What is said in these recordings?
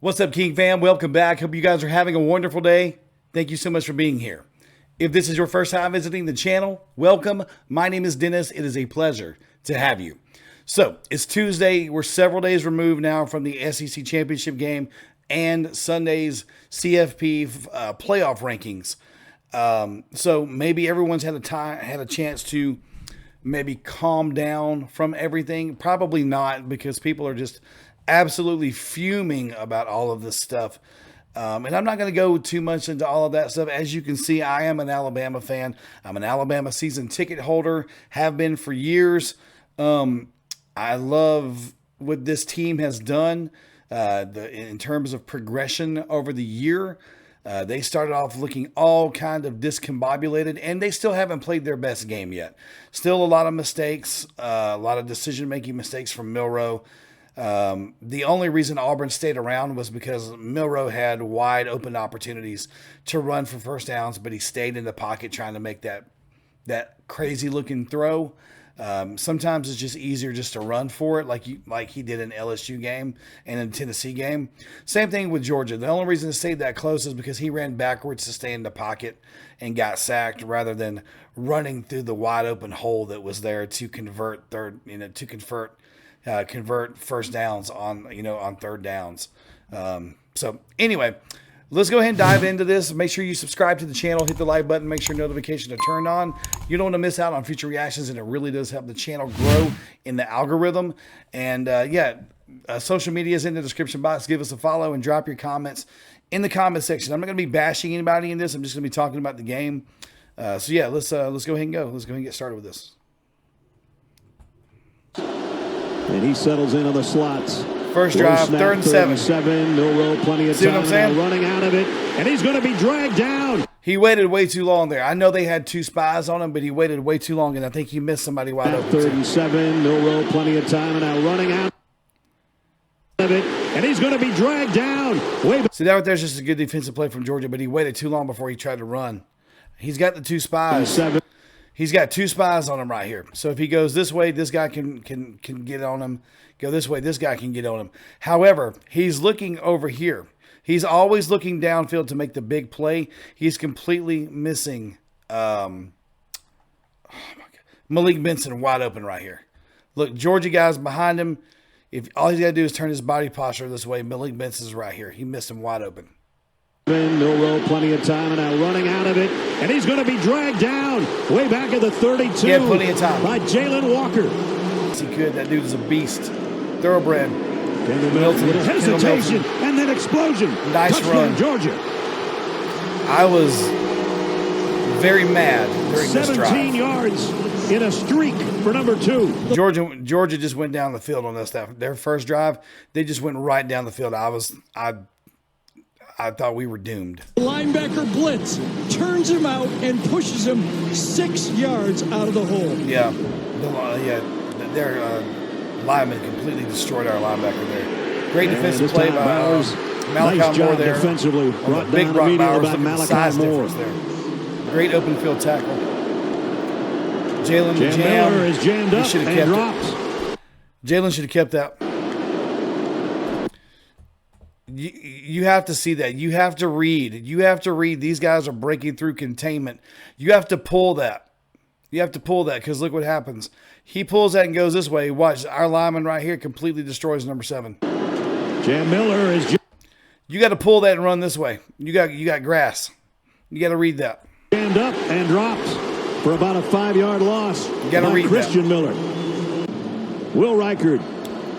What's up, King fam? Welcome back. Hope you guys are having a wonderful day. Thank you so much for being here. If this is your first time visiting the channel, welcome. My name is Dennis. It is a pleasure to have you. So it's Tuesday. We're several days removed now from the SEC championship game and Sunday's CFP playoff rankings. So maybe everyone's had a chance to maybe calm down from everything. Probably not, because people are just absolutely fuming about all of this stuff. And I'm not going to go too much into all of that stuff. As you can see, I am an Alabama fan. I'm an Alabama season ticket holder, have been for years. I love what this team has done in terms of progression over the year. They started off looking all kind of discombobulated, and they still haven't played their best game yet. Still a lot of mistakes, a lot of decision-making mistakes from Milroe. The only reason Auburn stayed around was because Milroe had wide open opportunities to run for first downs, but he stayed in the pocket trying to make that crazy looking throw. Sometimes it's just easier just to run for it, like he did in LSU game and in Tennessee game. Same thing with Georgia. The only reason it stayed that close is because he ran backwards to stay in the pocket and got sacked, rather than running through the wide open hole that was there to convert convert first downs on third downs. So anyway, let's go ahead and dive into this. Make sure you subscribe to the channel, hit the like button, make sure notifications are turned on. You don't want to miss out on future reactions, and it really does help the channel grow in the algorithm. And social media is in the description box. Give us a follow and drop your comments in the comment section. I'm not going to be bashing anybody in this. I'm just going to be talking about the game. Let's go ahead and go. Let's go ahead and get started with this. And he settles in on the slots. First drive, snap, 3rd and 7. Milroe, plenty of See time what I'm saying? running out of it. And he's going to be dragged down. He waited way too long there. I know they had two spies on him, but he waited way too long, and I think he missed somebody wide open. 3rd and 7. Milroe, plenty of time, and now running out of it. And he's going to be dragged down. See, that right there's just a good defensive play from Georgia, but he waited too long before he tried to run. He's got the two spies. He's got two spies on him right here. So if he goes this way, this guy can get on him. Go this way, this guy can get on him. However, he's looking over here. He's always looking downfield to make the big play. He's completely missing Malik Benson wide open right here. Look, Georgia guys behind him. If all he's got to do is turn his body posture this way, Malik Benson's right here. He missed him wide open. Milroe, plenty of time, and now running out of it. And he's going to be dragged down way back at the 32. He had plenty of time. By Jalen Walker. Yes, he could. That dude is a beast. Thoroughbred. Milton with a hesitation and then explosion. Nice Touchdown, run. Georgia. I was very mad during this drive. 17 yards in a streak for number 2. Georgia just went down the field on us. Their first drive, they just went right down the field. I thought we were doomed. Linebacker blitz, turns him out and pushes him 6 yards out of the hole. Yeah, their lineman completely destroyed our linebacker there. Great defensive play by Malachi nice Moore job there. defensively. Brought Big down Brock immediately Bowers, by the size Malachi Moore. difference there. Great open field tackle. Jalen Miller is jammed up and drops. Jalen should have kept that. You have to see that. You have to read. These guys are breaking through containment. You have to pull that. Because look what happens. He pulls that and goes this way. Watch, our lineman right here completely destroys number 7. Jam Miller is. You got to pull that and run this way. You got grass. You got to read that. Jammed up and drops for about a 5-yard loss. You got to read Christian that. Miller. Will Reichard.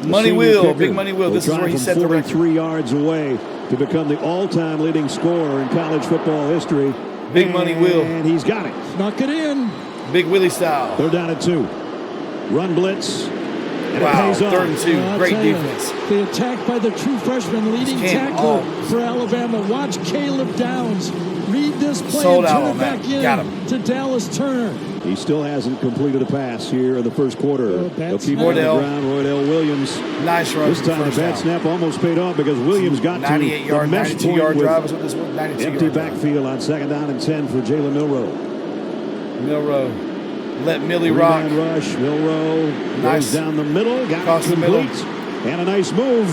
Money Will, Big Money Will. This is where he set the record. 43 yards away to become the all-time leading scorer in college football history. Big Money Will. And he's got it. Snuck it in. Big Willie style. They're down at 2. Run blitz. And wow, it pays 3rd and 2. Great defense. The attack by the true freshman leading tackler for Alabama. Watch Caleb Downs read this play Sold and out turn on it that. back in Got him. to Dallas Turner. He still hasn't completed a pass here in the first quarter. They'll keep on the Roydell. ground. Roydell Williams. Nice run. This time the bad snap almost paid off because Williams got 98 to yard, the mesh 92 point yard with drive is what this was. 92 empty yard backfield on 2nd down and 10 for Jalen Milroe. Let Millie rock. Rush. Milroe Nice. goes down the middle. Got Across it the middle. complete. And a nice move.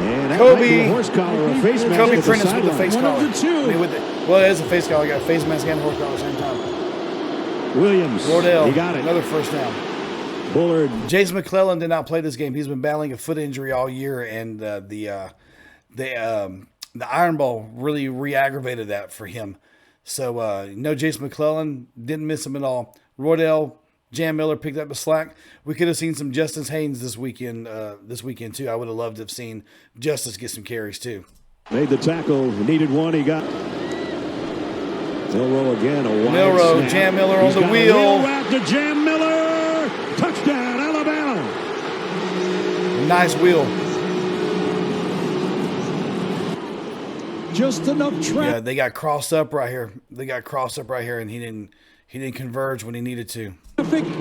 And that Kobe. might be a horse collar or a face mask. Kobe at the Prentice with the sideline. face One of collar. the two. I mean, well, it is a face collar. I got a face mask and a horse collar at the same time. Williams. Wardell, He got it. another first down. Bullard. Jason McClellan did not play this game. He's been battling a foot injury all year, and the iron ball really re-aggravated that for him. So no Jason McClellan, didn't miss him at all. Wardell, Jan Miller picked up the slack. We could have seen some Justice Haynes this weekend too. I would have loved to have seen Justice get some carries too. Made the tackle. Needed one. He got Milrow again. A wide Milrow, snap. Jan Miller on He's the got a wheel. route to Jan Miller. Touchdown, Alabama. Nice wheel. Just enough Yeah, traffic. they got crossed up right here. And he didn't converge when he needed to.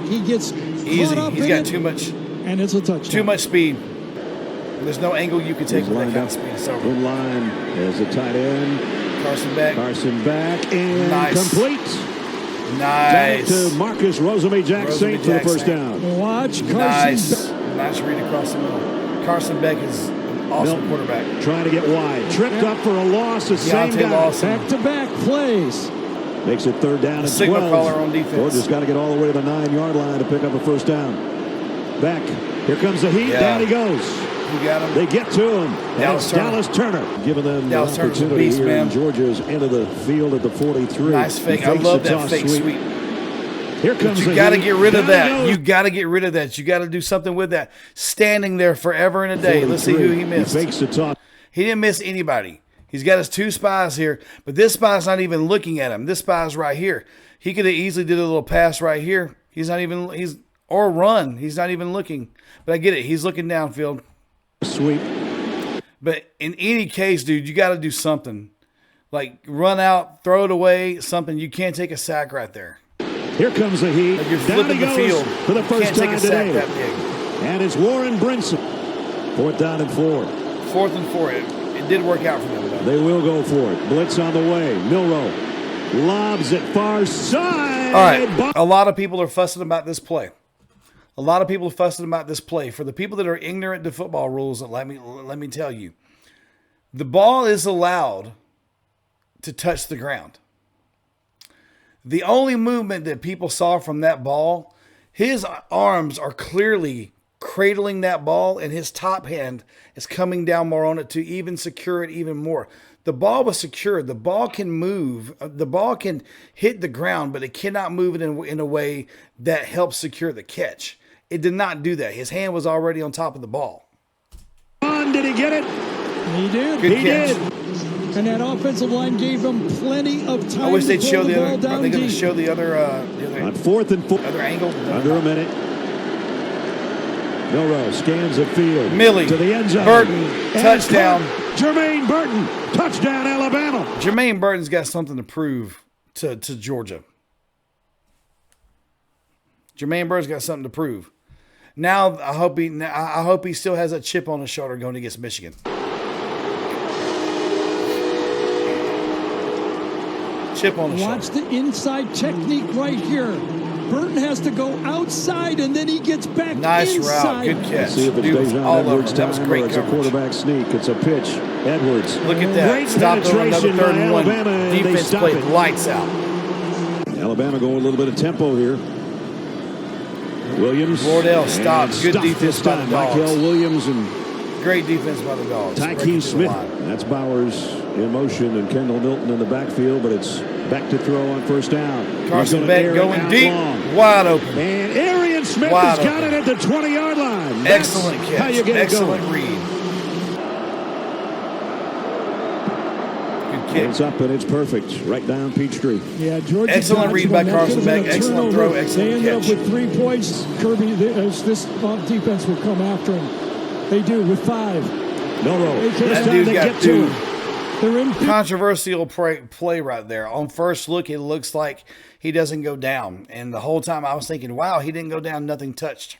He gets Easy. caught up He's in got it, too much and it's a touchdown. Too much speed. There's no angle you can take with that Lined kind up of speed. It's over. in line as a tight end. Carson back. Carson back and Nice. complete. Nice. Down to Marcus Rosemy-Jack Saint for the first down. Watch Carson. Nice. Nice read across the middle. Carson Beck is an awesome Milton quarterback. trying to get wide. Tripped up for a loss. The same Deontay guy. Lawson. Back-to-back plays. Makes it third down and Signal 12. caller on defense. Georgia's got to get all the way to the 9-yard line to pick up a first down. Back. Here comes the heat. Yeah. Down he goes. You got him. They get to him. Dallas That's Turner. Dallas Turner. Giving them Dallas the Turner's a opportunity beast, here. man. Georgia's into the field at the 43. Nice He fake. I fakes love the that toss fake sweep. Here But comes you the got to heat. get rid of Down he that. goes. You got to get rid of that. You got to do something with that. Standing there forever and a day. Let's see who he missed. He fakes the toss. He didn't miss anybody. He's got his two spies here, but this spy's not even looking at him. This spy's right here. He could have easily did a little pass right here. Or run. He's not even looking. But I get it. He's looking downfield. Sweep. But in any case, dude, you got to do something. Like run out, throw it away, something. You can't take a sack right there. Here comes the heat. Like you're Down flipping he the goes field. for the You first can't take time a sack today. that big. And it's Warren Brinson. 4th down and 4. 4th and 4. It did work out for them, though. They will go for it. Blitz on the way. Milrow lobs it far side. All right. A lot of people are fussing about this play. For the people that are ignorant to football rules, let me tell you, the ball is allowed to touch the ground. The only movement that people saw from that ball, his arms are clearly cradling that ball, and his top hand is coming down more on it to even secure it even more. The ball was secured. The ball can move. The ball can hit the ground, but it cannot move it in a way that helps secure the catch. It did not do that. His hand was already on top of the ball. Did he get it? He did. Good He catch. did. And that offensive line gave him plenty of time I wish to they'd throw show the the ball other. Are down they going to deep. show the other On 4th and 4. other angle? Under a minute. Milrow scans the field. Millie, to the end zone. Burton, And touchdown. Jermaine Burton, touchdown Alabama. Jermaine Burton's got something to prove to Georgia. Jermaine Burton's got something to prove. Now I hope he still has that chip on his shoulder going against Michigan. Chip on the Watch shoulder. the inside technique right here. Burton has to go outside, and then he gets back Nice inside. route. Good catch. See if it's Dude, Dejon all over. Edwards That was time or great it's a coverage. quarterback sneak. It's a pitch. Edwards. Look at that. Great Stopped on another penetration 3rd by and 1. Alabama, and they Defense stop played it. lights out. Alabama going a little bit of tempo here. Williams. Wardell and stopped. Good stuffed defense this by time. the Dogs. Michael Williams and Great defense by the Dogs. Breaking Tykeem through the Smith. line. That's Bowers in motion and Kendall Milton in the backfield, but it's back to throw on 1st down. Carson He's gonna Beck air it going out deep. long. Wide open. And Arian Smith Wide has got open. it at the 20-yard line. That's Excellent catch. how you get Excellent it going. read. Good kick. It's up and it's perfect. Right down Peachtree. Yeah, Georgia. Excellent dodged read one. by That Carson could have been Beck. a Excellent turnover. throw. Excellent They ended catch. up with 3 points. Kirby, this defense will come after him. They do with 5. Milrow. They This can't- That time dude they got get to dude. him. They're in. Controversial play right there. On first look, it looks like he doesn't go down. And the whole time I was thinking, wow, he didn't go down. Nothing touched.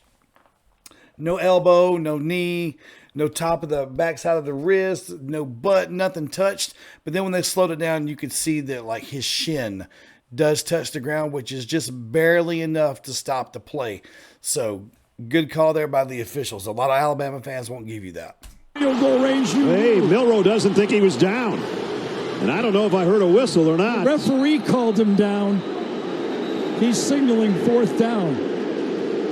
No elbow, no knee, no top of the backside of the wrist, no butt, nothing touched. But then when they slowed it down, you could see that like his shin does touch the ground, which is just barely enough to stop the play. So good call there by the officials. A lot of Alabama fans won't give you that. field goal range. Hey, Milroe doesn't think he was down. And I don't know if I heard a whistle or not. The referee called him down. He's signaling fourth down.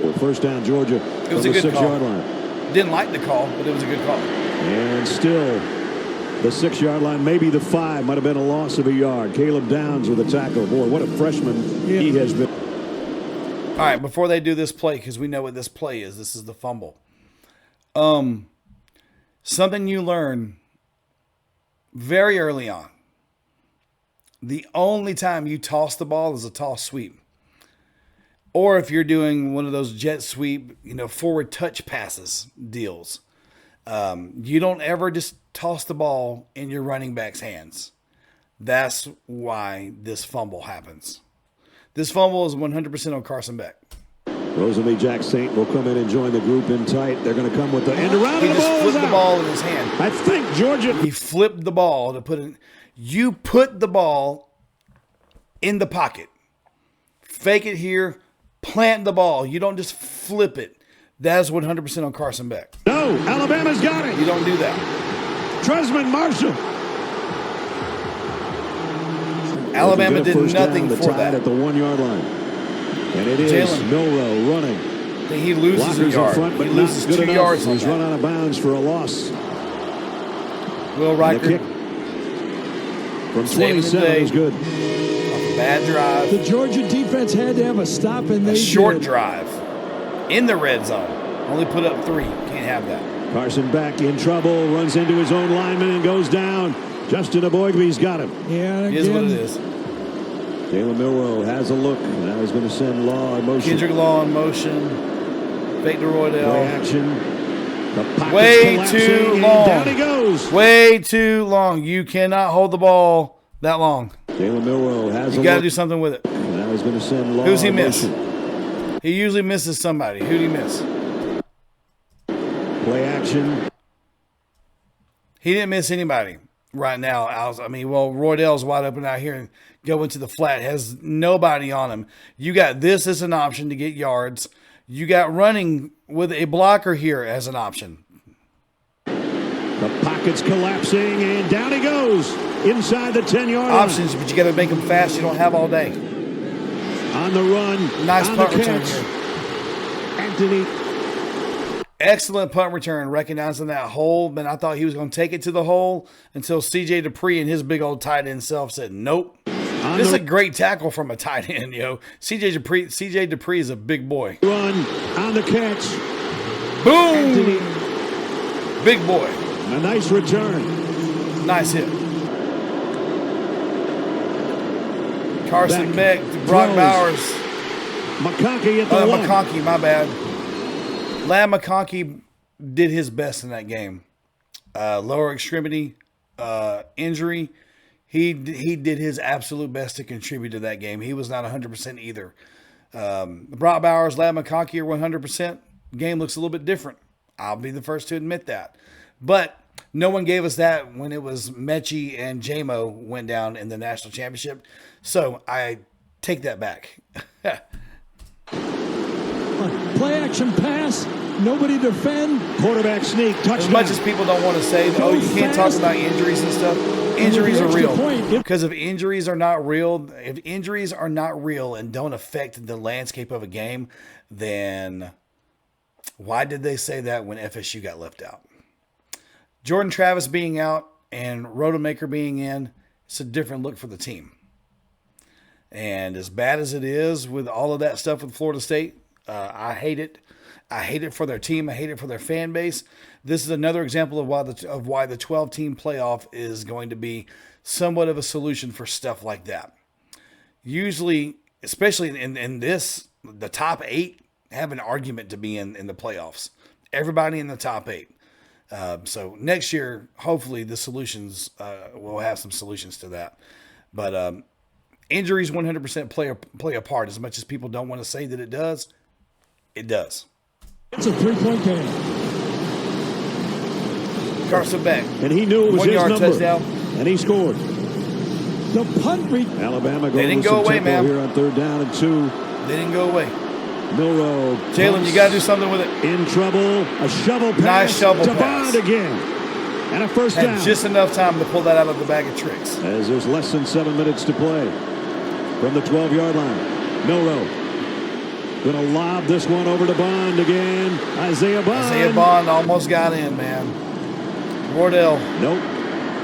Well, first down, Georgia. It was a good call. 6-yard line. Didn't like the call, but it was a good call. And still, the 6-yard line, maybe the 5, might have been a loss of a yard. Caleb Downs with a tackle. Boy, what a freshman he has been. All right, before they do this play, because we know what this play is, this is the fumble. Something you learn very early on. The only time you toss the ball is a toss sweep. Or if you're doing one of those jet sweep, forward touch passes deals. You don't ever just toss the ball in your running back's hands. That's why this fumble happens. This fumble is 100% on Carson Beck. Rosalie Jack Saint will come in and join the group in tight. They're going to come with the end around. He just flipped the ball in his hand. I think Georgia. He flipped the ball to put it. You put the ball in the pocket. Fake it here. Plant the ball. You don't just flip it. That's 100% on Carson Beck. No, Alabama's got it. You don't do that. Tresman Marshall. Alabama did nothing for that. At the 1-yard line. And it is Milroe running. He loses a yard. He loses 2 yards on He's run out of bounds for a loss. Will Riker from 27 is good. Bad drive. The Georgia defense had to have a stop, and they short drive in the red zone. Only put up 3. Can't have that. Carson Beck in trouble, runs into his own lineman and goes down. Justin Aboigbe's got him. Yeah, it is what it is. Jalen Milroe has a look. Now he's going to send Law in motion. Kendrick Law in motion. Fake to Roydell. Play action. Way too long. Down he goes. Way too long. You cannot hold the ball that long. Jalen Milroe has You got to do something with it. Now he's going to send Law. Who's he miss? He usually misses somebody. Who'd he miss? Play action. He didn't miss anybody right now. Roydell's wide open out here and going to the flat. Has nobody on him. You got this as an option to get yards. You got running with a blocker here as an option. The pocket's collapsing, and down he goes inside the 10-yard line. Options, but you got to make them fast. You don't have all day. On the run. Nice punt return here. Anthony. Excellent punt return, recognizing that hole. But I thought he was going to take it to the hole until C.J. Dupree and his big old tight end self said, nope. This is a great tackle from a tight end, C.J. Dupree is a big boy. Run on the catch. Boom! Anthony. Big boy. A nice return. Nice hit. Carson Beck, Brock Bowers. McConkey at the one. McConkey, my bad. Lad McConkey did his best in that game. Lower extremity injury. He did his absolute best to contribute to that game. He was not 100% either. Brock Bowers, Lad McConkey are 100%. Game looks a little bit different. I'll be the first to admit that. But no one gave us that when it was Mechie and J-Mo went down in the national championship. So I take that back. Play action pass. Nobody defend. Quarterback sneak. Touchdown. As much as people don't want to say, you can't talk about injuries and stuff. Injuries are real. Because if injuries are not real, and don't affect the landscape of a game, then why did they say that when FSU got left out? Jordan Travis being out and Rodemaker being in, it's a different look for the team. And as bad as it is with all of that stuff with Florida State, I hate it. I hate it for their team. I hate it for their fan base. This is another example of why the 12-team playoff is going to be somewhat of a solution for stuff like that. Usually, especially in this, the top 8 have an argument to be in the playoffs. Everybody in the top 8. So next year, hopefully the solutions, we'll have some solutions to that. But injuries 100% play a part. As much as people don't want to say that it does, it does. It's a 3-point game. Carson Beck. And he knew it was 1 yard his number. touchdown. And he scored. The punt Alabama they didn't go away, man. Here on 3rd down and 2. They didn't go away. Milroe. Jalen, you got to do something with it. In trouble. A shovel pass. Nice shovel to pass. Bond again. And a first down. Had just enough time to pull that out of the bag of tricks. As there's less than 7 minutes to play from the 12-yard line. Milrow going to lob this one over to Bond again. Isaiah Bond almost got in, man. Wardell. Nope.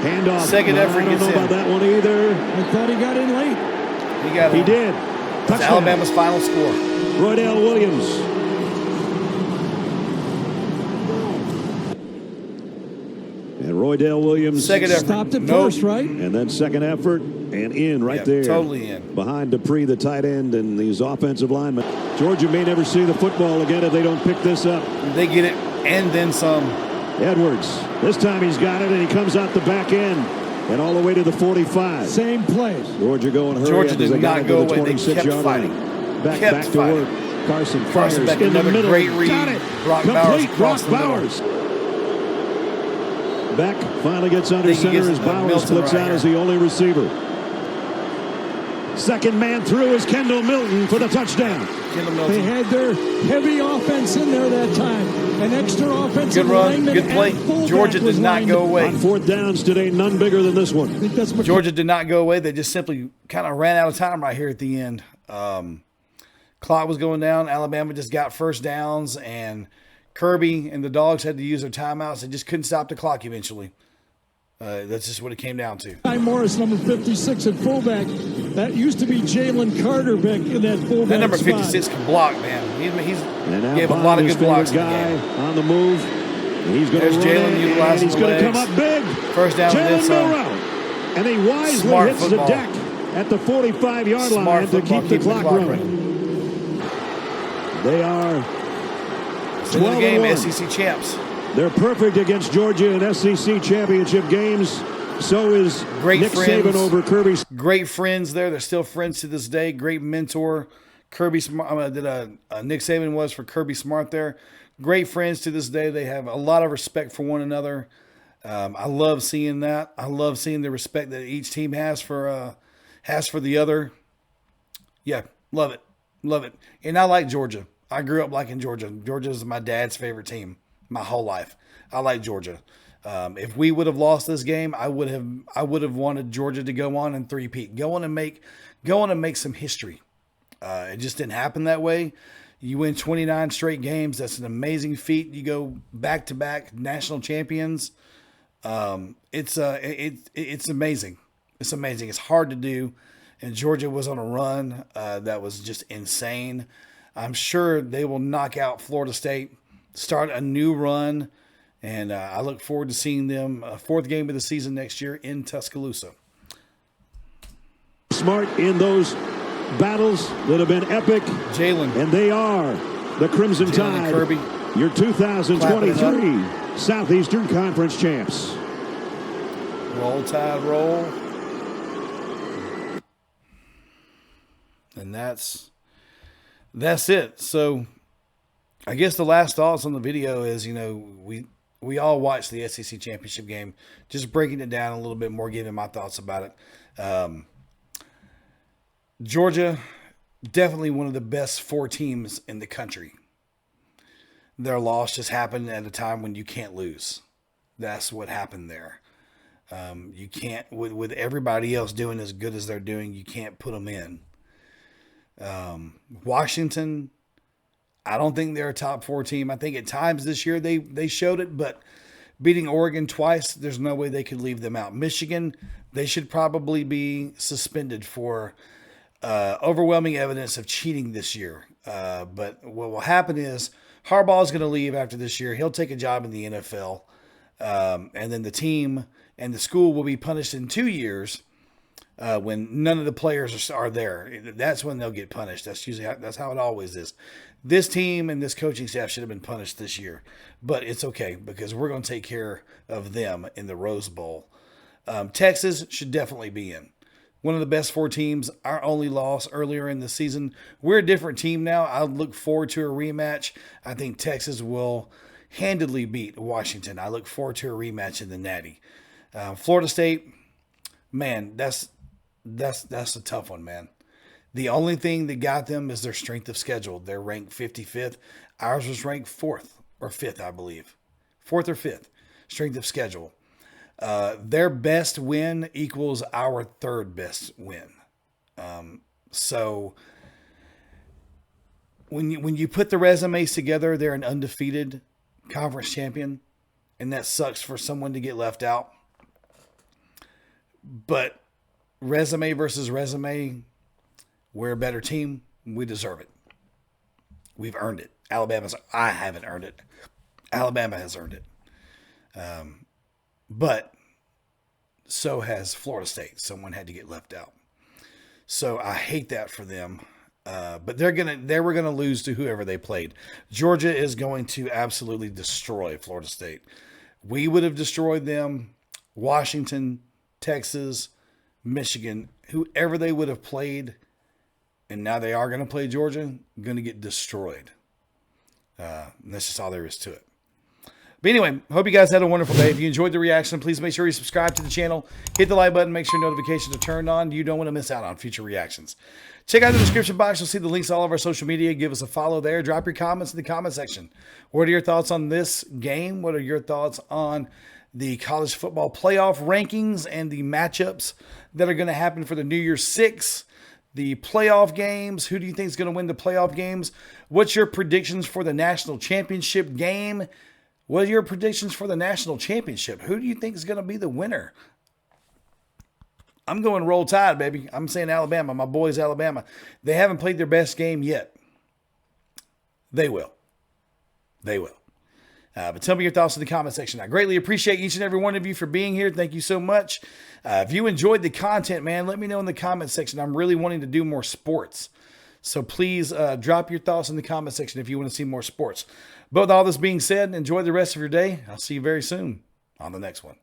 Handoff. Second effort I don't gets know in. about that one either. I thought he got in late. He did. That's Touchdown. Alabama's final score. Roydell Williams. And Roydell Williams Second effort. Stopped it first, right? And then second effort and in right there. Totally in. Behind Dupree, the tight end, and these offensive linemen. Georgia may never see the football again if they don't pick this up. They get it and then some. Edwards. This time he's got it, and he comes out the back end and all the way to the 45. Same place. Georgia going hurry Georgia up as did they got not go into the away. They kept 26-yard fighting. line. Back Kept to fighting. work. Carson fires back, in the another middle. great read. Got it. Brock Bowers Complete. across Brock the middle. Bowers. Beck finally gets under I think he center gets as Bowers Milton splits right out here. as the only receiver. Second man through is Kendall Milton for the touchdown. Kendall They Milton. had their heavy offense in there that time. An extra offensive Good run. lineman Good play. and fullback Georgia was did not lined go up. away. On fourth downs today, none bigger than this one. I think that's what Georgia did not go away. They just simply kind of ran out of time right here at the end. Clock was going down. Alabama just got first downs, and Kirby and the Dogs had to use their timeouts. They just couldn't stop the clock eventually. That's just what it came down to. Ty Morris, number 56 at fullback. That used to be Jalen Carter back in that fullback That number spot. 56 can block, man. He's And now gave a Bond, lot of his good blocks in the favorite game. guy on the move. And he's going to There's run Jalen it, utilizing and he's the going to come legs. up big. First down and then Jalen some. Milrow. And he wisely Smart hits football. the deck at the 45-yard Smart line to football, keep the keeping clock running. They are End of the game, 12-1. SEC champs. They're perfect against Georgia in SEC championship games. So is Great Nick friends. Saban over Kirby. Great friends there. They're still friends to this day. Great mentor. Kirby Smart, Nick Saban was for Kirby Smart there. Great friends to this day. They have a lot of respect for one another. I love seeing that. I love seeing the respect that each team has for the other. Yeah, love it. Love it. And I like Georgia. I grew up liking Georgia. Georgia is my dad's favorite team my whole life. I like Georgia. If we would have lost this game, I would have wanted Georgia to go on and three-peat. Go on and make some history. It just didn't happen that way. You win 29 straight games. That's an amazing feat. You go back-to-back national champions. It's amazing. It's amazing. It's hard to do. And Georgia was on a run that was just insane. I'm sure they will knock out Florida State, start a new run, and I look forward to seeing them fourth game of the season next year in Tuscaloosa. Smart in those battles that have been epic. Jalen. And they are the Crimson Jalen Tide, Kirby. your 2023 Southeastern Conference champs. Roll Tide, roll. And that's it. So I guess the last thoughts on the video is, we all watched the SEC championship game, just breaking it down a little bit more, giving my thoughts about it. Georgia, definitely one of the best four teams in the country. Their loss just happened at a time when you can't lose. That's what happened there. You can't, with everybody else doing as good as they're doing, you can't put them in. Washington, I don't think they're a top four team. I think at times this year they showed it, but beating Oregon twice, there's no way they could leave them out. Michigan, they should probably be suspended for overwhelming evidence of cheating this year. But what will happen is Harbaugh is going to leave after this year. He'll take a job in the NFL. And then the team and the school will be punished in 2 years when none of the players are there. That's when they'll get punished. That's how it always is. This team and this coaching staff should have been punished this year. But it's okay because we're going to take care of them in the Rose Bowl. Texas should definitely be in. One of the best four teams. Our only loss earlier in the season. We're a different team now. I look forward to a rematch. I think Texas will handedly beat Washington. I look forward to a rematch in the Natty. Florida State, man, that's a tough one, man. The only thing that got them is their strength of schedule. They're ranked 55th. Ours was ranked 4th or 5th, I believe. 4th or 5th, strength of schedule. Their best win equals our third best win. So when you put the resumes together, they're an undefeated conference champion, and that sucks for someone to get left out. But resume versus resume, we're a better team. We deserve it. We've earned it. I haven't earned it. Alabama has earned it. But so has Florida State. Someone had to get left out. So I hate that for them. But they were gonna lose to whoever they played. Georgia is going to absolutely destroy Florida State. We would have destroyed them. Washington, Texas, Michigan, whoever they would have played, and now they are going to play Georgia, going to get destroyed. And that's just all there is to it. But anyway, hope you guys had a wonderful day. If you enjoyed the reaction, please make sure you subscribe to the channel. Hit the like button. Make sure notifications are turned on. You don't want to miss out on future reactions. Check out the description box. You'll see the links to all of our social media. Give us a follow there. Drop your comments in the comment section. What are your thoughts on this game? What are your thoughts on the college football playoff rankings and the matchups that are going to happen for the New Year's Six? The playoff games. Who do you think is going to win the playoff games? What's your predictions for the national championship game? What are your predictions for the national championship? Who do you think is going to be the winner? I'm going Roll Tide, baby. I'm saying Alabama. My boys, Alabama. They haven't played their best game yet. They will. They will. But tell me your thoughts in the comment section. I greatly appreciate each and every one of you for being here. Thank you so much. If you enjoyed the content, man, let me know in the comment section. I'm really wanting to do more sports. So please drop your thoughts in the comment section if you want to see more sports. But with all this being said, enjoy the rest of your day. I'll see you very soon on the next one.